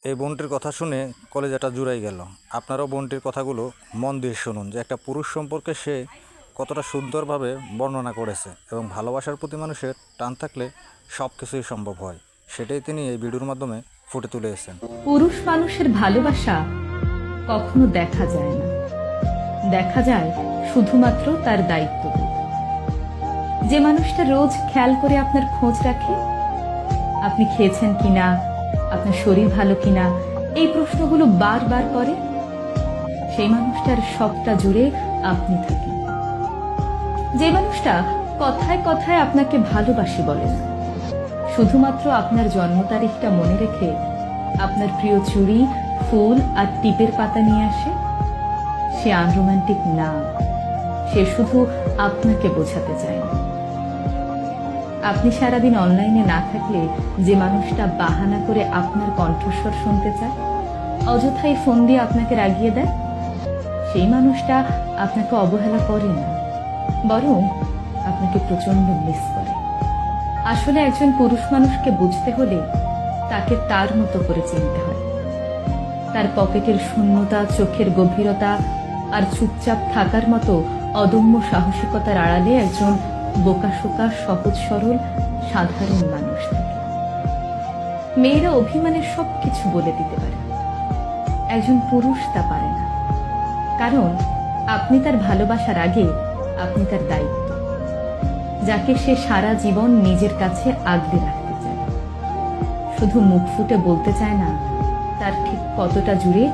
এই বোনটির কথা শুনে কলেজাটা জুড়াই গেল। আপনারাও বোনটির কথাগুলো মন দিয়ে শুনুন যে একটা পুরুষ সম্পর্কে সে কতটা সুন্দরভাবে বর্ণনা করেছে এবং ভালোবাসার প্রতি মানুষের টান থাকলে সব কিছুই সম্ভব হয়, সেটাই তিনি এই ভিডিওর মাধ্যমে ফুটে তুলেছেন। পুরুষ মানুষের ভালোবাসা কখনো দেখা যায় না, দেখা যায় শুধুমাত্র তার দায়িত্ববোধ। যে মানুষটা রোজ খেয়াল করে আপনার খোঁজ রাখে, আপনি খেয়েছেন কিনা, আপনার শরীর ভালো কিনা, এই প্রশ্নগুলো বারবার করে, সেই মানুষটার সবটা জুড়ে আপনি থাকেন। যে মানুষটা কথায় কথায় আপনাকে ভালোবাসি বলে না, শুধুমাত্র আপনার জন্ম তারিখটা মনে রেখে আপনার প্রিয় চুড়ি, ফুল আর টিপের পাতা নিয়ে আসে, সে আনরোমান্টিক না, সে শুধু আপনাকে বোঝাতে চায় না। আপনি সারাদিন অনলাইনে না থাকলে যে মানুষটা বাহানা করে আপনার কণ্ঠস্বর শুনতে চায়, অযথাই ফোন দিয়ে আপনাকে রাগিয়ে দেয়, সেই মানুষটা আপনাকে অবহেলা করে না, বরং আপনাকে প্রচন্ড মিস করে। আসলে একজন পুরুষ মানুষকে বুঝতে হলে তাকে তার মতো করে চিনতে হয়। তার পকেটের শূন্যতা, চোখের গভীরতা আর চুপচাপ থাকার মতো অদম্য সাহসিকতার আড়ালে একজন বোকাশোকা, সহজ সরল, সাধারণ মানুষ থাকে। মেয়েরা অভিমানের সবকিছু বলে দিতে পারে, একজন পুরুষ তা পারে না, কারণ আপনি তার ভালোবাসার আগে আপনি তার দায়িত্ব, যাকে সে সারা জীবন নিজের কাছে আগলে রাখতে চায়। শুধু মুখ ফুটে বলতে চায় না তার ঠিক কতটা জুড়ে